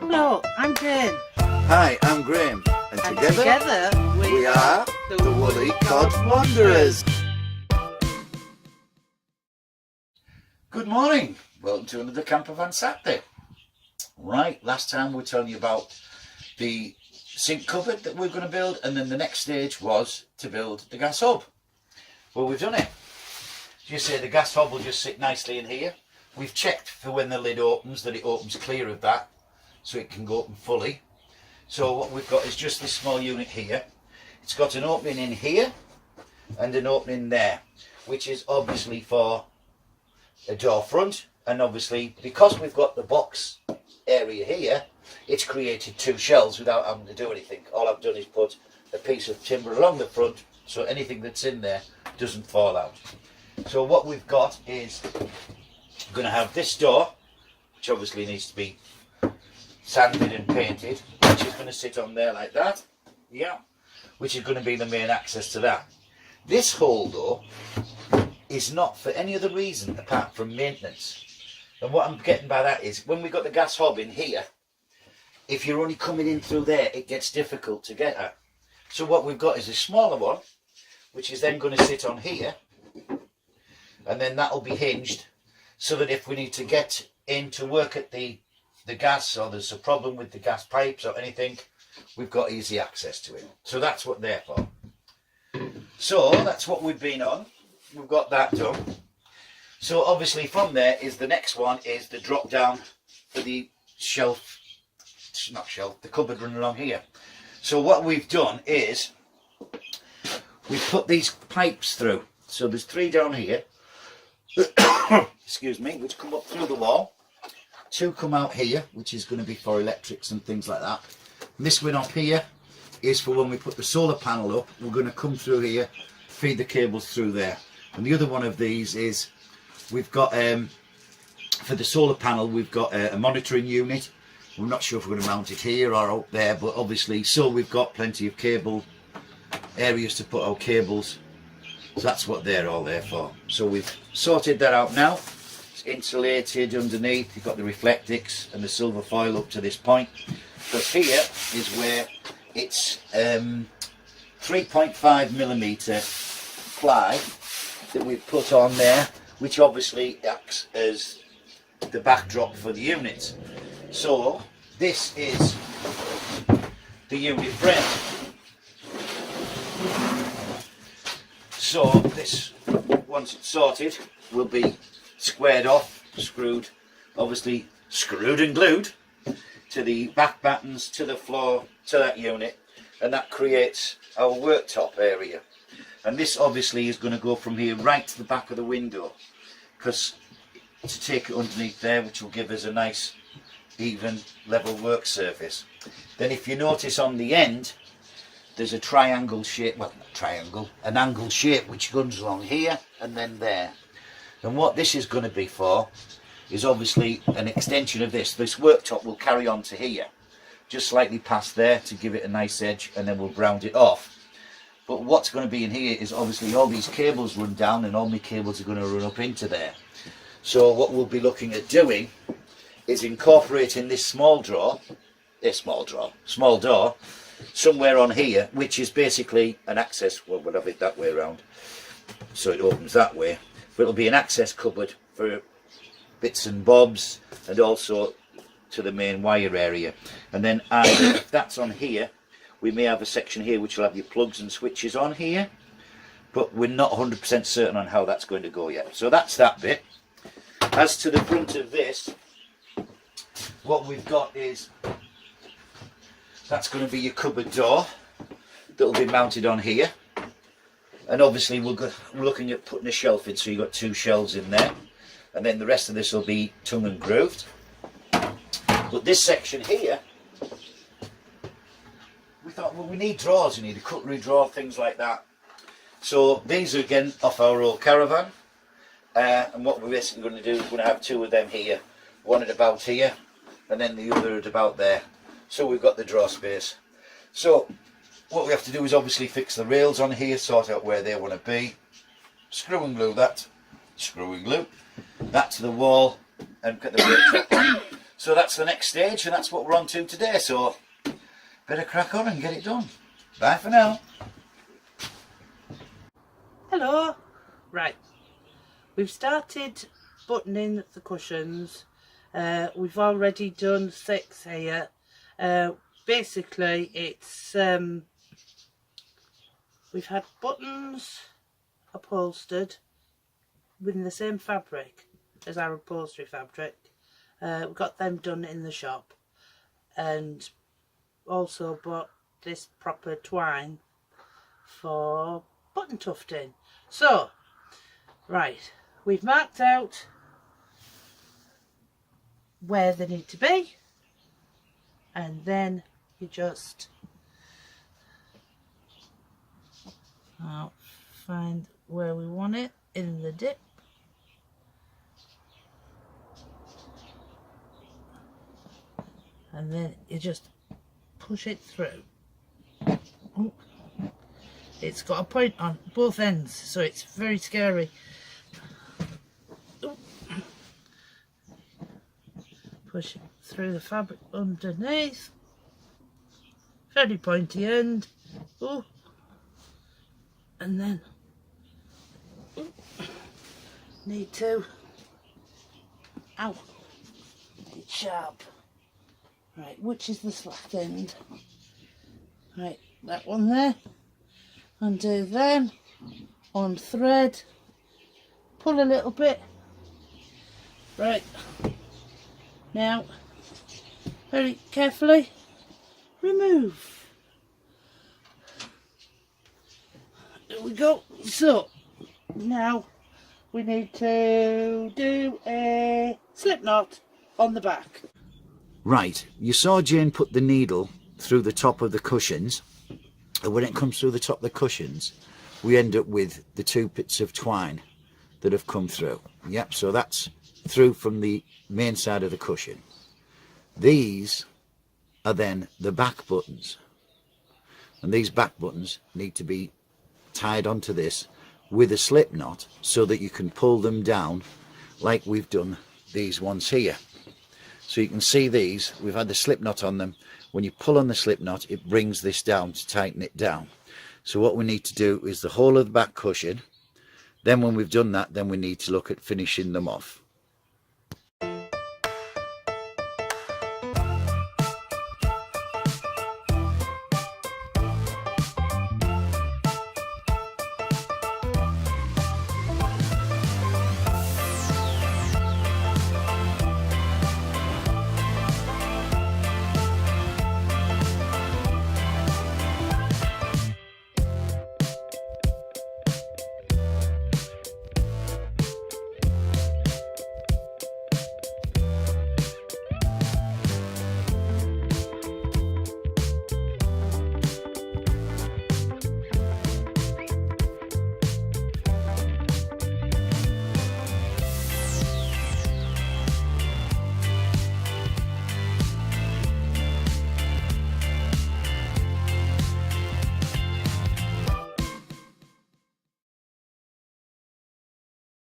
Hello, I'm Jen. Hi, I'm Graham, and together we are the Woolly Cod Wanderers. Good morning, welcome to another campervan Saturday. Right, last time we were telling you about the sink cupboard that we're going to build, and then the next stage was to build the gas hob. Well, we've done it. As you say, the gas hob will just sit nicely in here. We've checked for when the lid opens that it opens clear of that, so it can go open fully. So what we've got is just this small unit here. It's got an opening in here and an opening there, which is obviously for a door front, and obviously because we've got the box area here, it's created two shelves without having to do anything. All I've done is put a piece of timber along the front so anything that's in there doesn't fall out. So what we've got is we're going to have this door, which obviously needs to be sanded and painted, which is going to sit on there like that, yeah, which is going to be the main access to that. This hole though is not for any other reason apart from maintenance. And what I'm getting by that is when we got the gas hob in here, if you're only coming in through there, it gets difficult to get at. So what we've got is a smaller one, which is then going to sit on here, and then that'll be hinged so that if we need to get in to work at the gas, or there's a problem with the gas pipes or anything, we've got easy access to it. So that's what they're for. So that's what we've been on. We've got that done. So obviously from there is the next one is the drop down for the shelf, not shelf, the cupboard running along here. So what we've done is we've put these pipes through. So there's three down here, excuse me, which come up through the wall. Two come out here, which is going to be for electrics and things like that. And this one up here is for when we put the solar panel up. We're going to come through here, feed the cables through there. And the other one of these is we've got for the solar panel we've got a monitoring unit. We're not sure if we're going to mount it here or out there, but obviously so we've got plenty of cable areas to put our cables. So that's what they're all there for. So we've sorted that out now. Insulated underneath, you've got the Reflectix and the silver foil up to this point, because here is where it's 3.5mm ply that we've put on there, which obviously acts as the backdrop for the unit. So this is the unit frame. So this, once it's sorted, will be squared off, screwed, obviously screwed and glued to the back battens, to the floor, to that unit, and that creates our worktop area. And this obviously is going to go from here right to the back of the window, because to take it underneath there, which will give us a nice even level work surface. Then if you notice on the end there's a triangle shape, well not triangle, an angle shape which runs along here and then there. And what this is going to be for is obviously an extension of this. This worktop will carry on to here, just slightly past there to give it a nice edge, and then we'll round it off. But what's going to be in here is obviously all these cables run down, and all my cables are going to run up into there. So what we'll be looking at doing is incorporating this small door, somewhere on here, which is basically an access, well we'll have it that way around, so it opens that way. But it'll be an access cupboard for bits and bobs, and also to the main wire area. And then either, if that's on here, we may have a section here which will have your plugs and switches on here, but we're not 100% certain on how that's going to go yet. So that's that bit. As to the front of this, what we've got is, that's going to be your cupboard door that will be mounted on here. And obviously we're looking at putting a shelf in, so you've got two shelves in there, and then the rest of this will be tongue and grooved. But this section here, we thought, well, we need drawers, you need a cutlery drawer, things like that. So these are again off our old caravan, and what we're basically going to do is we're going to have two of them here, one at about here and then the other at about there. So we've got the drawer space. So what we have to do is obviously fix the rails on here, sort out where they want to be, screw and glue that, screw and glue that to the wall, and get the worktop on. So So that's the next stage, and that's what we're on to today. So better crack on and get it done. Bye for now. Hello. Right, we've started buttoning the cushions. We've already done 6 here. Basically it's we've had buttons upholstered within the same fabric as our upholstery fabric. We got them done in the shop, and also bought this proper twine for button tufting. So right, we've marked out where they need to be, and then you just find where we want it in the dip, and then you just push it through. Ooh. It's got a point on both ends, so it's very scary. Ooh. Push it through the fabric underneath. Very pointy end. Ooh. And then need to, it's sharp. Right, which is the slack end? Right, that one there. Undo them, on thread, pull a little bit. Right, now very carefully remove. There we go. So now we need to do a slip knot on the back. Right, you saw Jane put the needle through the top of the cushions, and when it comes through the top of the cushions we end up with the 2 bits of twine that have come through. Yep, so that's through from the main side of the cushion. These are then the back buttons, and these back buttons need to be tied onto this with a slip knot so that you can pull them down like we've done these ones here. So you can see these, we've had the slip knot on them. When you pull on the slip knot, it brings this down to tighten it down. So what we need to do is the whole of the back cushion. Then when we've done that, then we need to look at finishing them off.